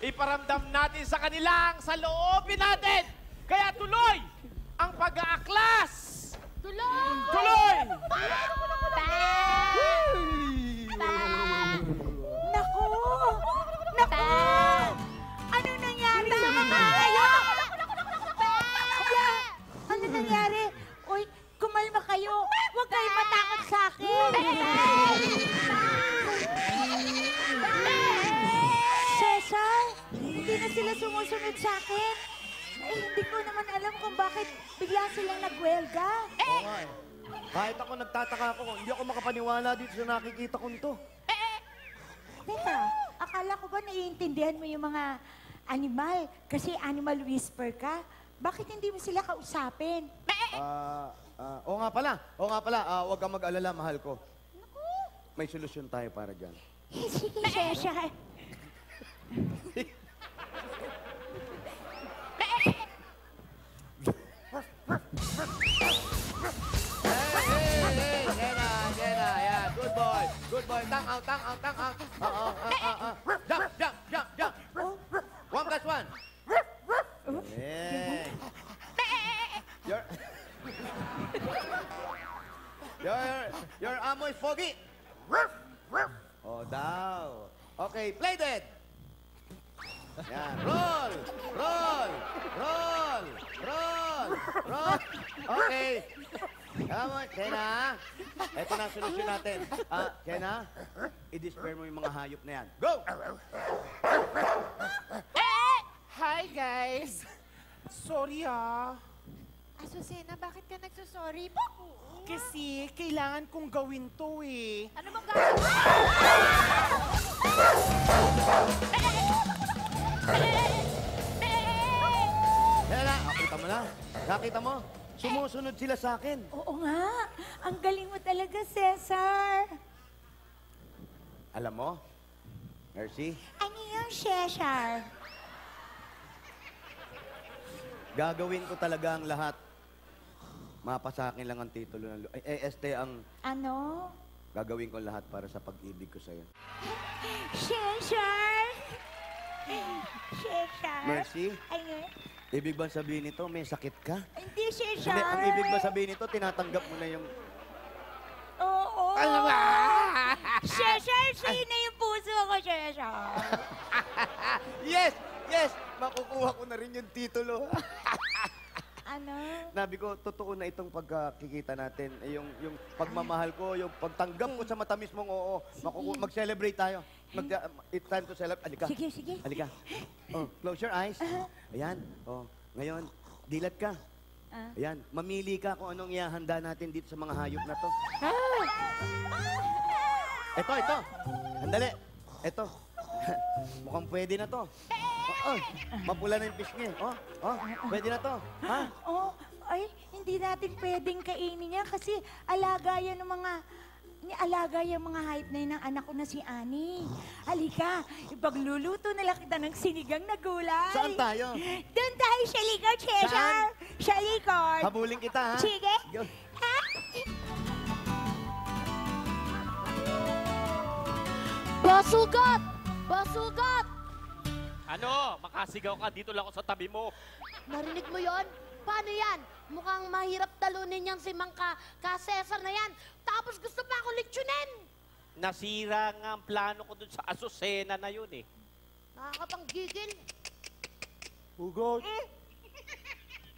iparamdam natin sa kanilang saloobin natin. Kaya tuloy ang pag-aaklas. Tuloy! Tuloy! Naku! Naku! Ano nangyari sa mga hayop? Ano nangyari? Uy, kumalma kayo. Huwag kayo matakot sa akin. Cesar, hindi na sila sumusunod sa akin. Hindi ko naman alam kung bakit bigla silang nagwelga. Oo nga eh. Kahit ako nagtataka ako, hindi ako makapaniwala dito sa nakikita kong to. Teka, akala ko ba naiintindihan mo yung mga animal? Kasi animal whisper ka. Bakit hindi mo sila kausapin? Oo nga pala. Huwag kang mag-alala, mahal ko. May solusyon tayo para dyan. Sige, Cesar. Jenna, yeah. Good boy. Tang out. Jump. 1 plus 1. Yeah. Your amo is foggy. Oh, daw. Okay, play dead. Yan, roll. Okay. Come on, Jenna. Ito na ang solusyon natin. Jenna, i-despair mo yung mga hayop na yan. Go! Hi, guys. Sorry, Azucena, bakit ka nagsusorry? Kasi kailangan kong gawin to, eh. Ano bang gagawin? Jenna, nakita mo? Sumusunod sila sa akin. Oo nga. Ang galing mo talaga, Cesar. Alam mo, Mercy, Ano yung Cesar? gagawin ko talaga ang lahat. Mapa sa akin lang ang titulo ng ang Ano? gagawin ko lahat para sa pag-ibig ko sa'yo. Cesar! Cesar? Mercy, Ano? ibig ba sabihin nito, may sakit ka? Hindi, Cesar. Hindi, ang ibig ba sabihin nito, tinatanggap mo na yung... Oo. Alam mo, Cesar, sa'yo na yung puso ko, Cesar. Yes! Makukuha ko na rin yung titulo. Ano? Nabi ko, totoo na itong pagkikita natin. Yung pagmamahal ko, yung pagtanggap ko sa matamis mong oo. Mag-celebrate tayo. It's time to celebrate. Halika. Sige. Halika. Oh, close your eyes. Ayan. Oh, ngayon, dilat ka. Ayan, mamili ka kung anong ihahanda natin dito sa mga hayop na to. Ito. Andali. Ito. Mukhang pwede na to. Mapula na yung fish niya. Pwede na to. Ha? Hindi natin pwedeng kainin yan kasi alaga yan ng mga... Alaga yung mga hype na yun ng anak ko na si Ani. Halika, ipagluluto na lang kita ng sinigang na gulay. Saan tayo? Doon tayo sa likod, Cesar. Saan? Sa likod. Habulin kita, ha? Sige. Go. Ha? Basugat! Ano? Makasigaw ka, dito lang ako sa tabi mo. Narinig mo yon? Paano yan? Mukhang mahirap talunin niyang si Mang Cesar na yan. Tapos gusto pa ako leksyonin. Nasira nga ang plano ko dun sa Azucena na yun, eh. Nakakapanggigil. Hugot,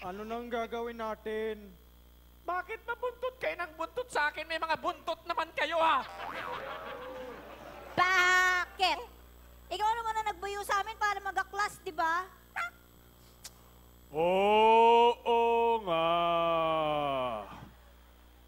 ano nang gagawin natin? Bakit mabuntot kayo ng buntot sa akin? May mga buntot naman kayo, ha? Bakit? Ikaw naman na nagbuyo sa amin para mag-class, di ba? Oo nga.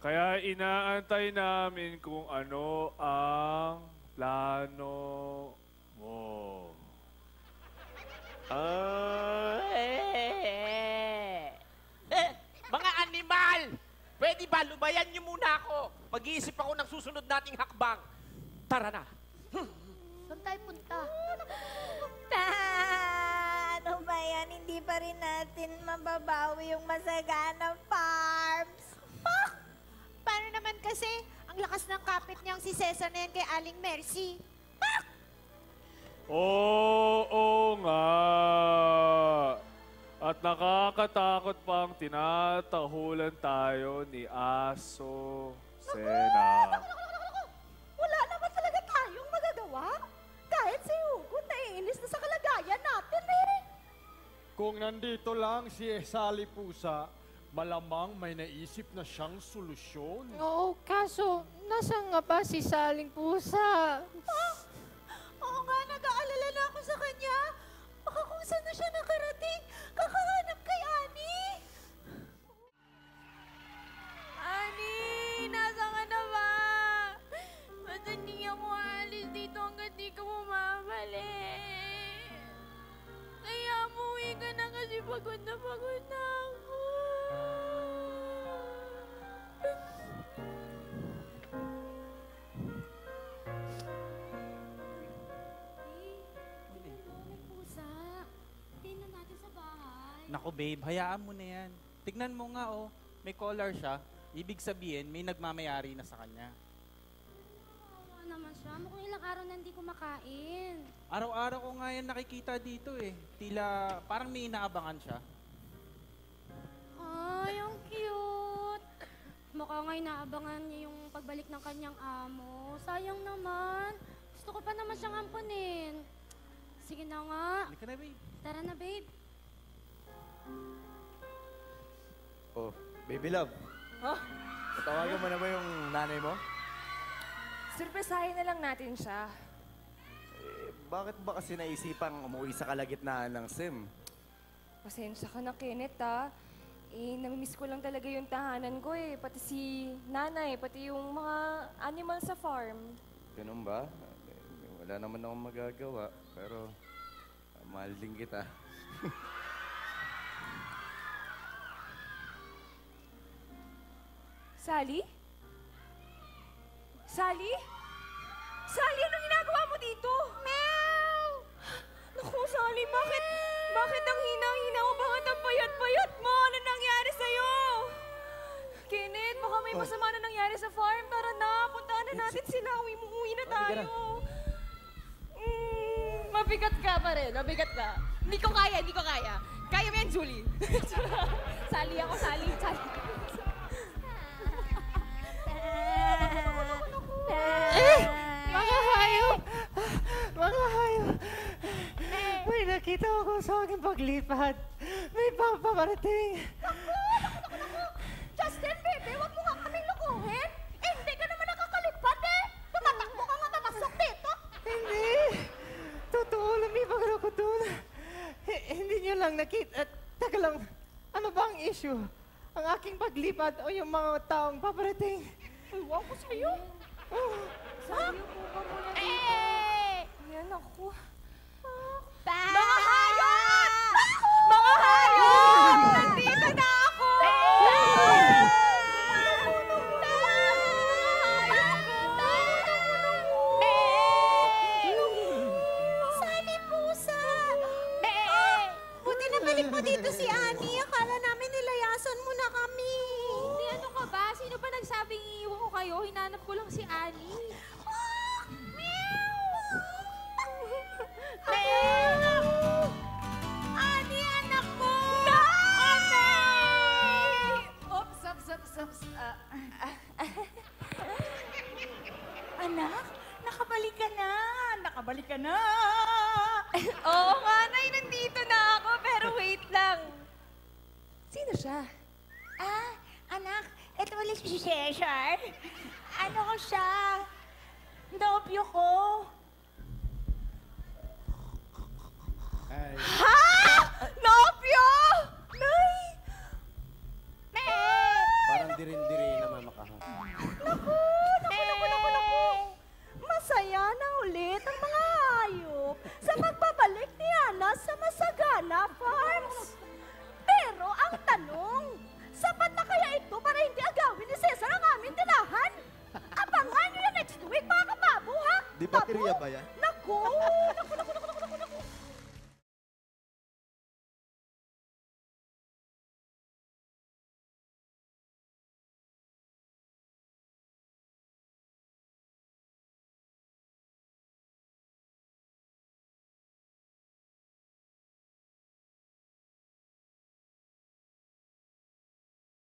Kaya inaantay namin kung ano ang plano mo. Mga animal! Pwede ba lubayan niyo muna ako? Mag-iisip ako ng susunod nating hakbang. Tara na. Saan tayo punta? Ano ba yan? Hindi pa rin natin mababawi yung masaganang farms. Paano naman kasi ang lakas ng kapit niyang si Cesar na yan kay Aling Mercy? Oo nga. At nakakatakot pang tinatahulan tayo ni Aso Sena. Wala naman talaga tayong magagawa. Kahit si Hugot naiinis na sa kalagayan natin eh. Kung nandito lang si Sally Pusa, malamang may naisip na siyang solusyon. Oo, kaso nasaan nga ba si Saling Pusa? Oo nga, nag-aalala na ako sa kanya. Baka kung saan na siya nakarating, kakahanap kay Annie. Annie, nasa ka na ba? Ba't hindi ako aalis dito hanggang di ka bumabalik? Kaya umuwi ka na kasi pagod na ako. Nako babe, hayaan mo na yan. Tignan mo nga oh, may collar siya. Ibig sabihin, may nagmamayari na sa kanya. Kawawa naman siya. Mukhang ilang araw na hindi kumakain. Araw-araw ko nga yan nakikita dito eh. Tila parang may inaabangan siya. Ay, ang cute. Mukhang nga inaabangan niya yung pagbalik ng kanyang amo. Sayang naman. Gusto ko pa naman siyang ampunin. Sige na nga. Halika na babe. Tara na, babe. Oh, baby love. Huh? Tatawagan mo na ba yung nanay mo? Surpresahin na lang natin siya. Bakit ba kasi naisipang umuwi sa kalagitnaan ng SIM? Pasensya ka na, Kenneth, ha? Namimiss ko lang talaga yung tahanan ko, eh. Pati si nanay, pati yung mga animal sa farm. Ganun ba? Wala naman akong magagawa, pero mahal din kita. Sally? Sally? Sally, anong ginagawa mo dito? Meow! Naku, Sally, bakit ang hina-hina mo? Bakit ang payat-payat mo? Ano nangyari sa'yo? Kenneth, baka may masama na nangyari sa farm. Tara na, puntahan na natin sila. Uwi na tayo. Mabigat ka pa rin, mabigat ka. Hindi ko kaya. Kaya mo yan, Julie. Sali ako, Sali. Mga hayop! Mga hayop! May nakita ako sa aking paglipad. May paparating. Justin, baby, wag mo nga kaming lukuhin. Hindi ka naman nakakalipad eh. Tumatakbo ka nga papasok dito. Hindi! Totoo, lumipag ako doon. Hindi niyo lang nakita. Teka lang, ano ba ang issue? Ang aking paglipad o yung mga taong paparating? Ewan ko sa'yo. Sa'yo po ka muna dito. Ayan ako. Mga hayop! Mga hayop! Nandito na ako! Sally Pusa! Buti na balik mo dito si Annie. Akala namin nilayasan mo na kami. Hindi, ano ka ba? Sino ba nagsabing iiwan ko kayo? Hinanap ko lang si Annie. Annie, anak ko! Oops. Anak, nakabalik ka na. Nakabalik ka na. Oo nga, Nay, nandito na ako. Pero wait lang. Sino siya? Anak, ito ulit si Cesar. Ano ko siya? Nobyo ko. Ay, Nopyo! Nay! parang dirin-diri naman makahap. Naku. Masaya na ulit ang mga hayop sa pagbabalik ni Ana sa Masagana Farms. Pero ang tanong, sapat na kaya ito para hindi agawin ni Cesar ang aming tirahan? Abangan niyo yan next week, mga kababo, ha? Di baterya ba yan? Naku!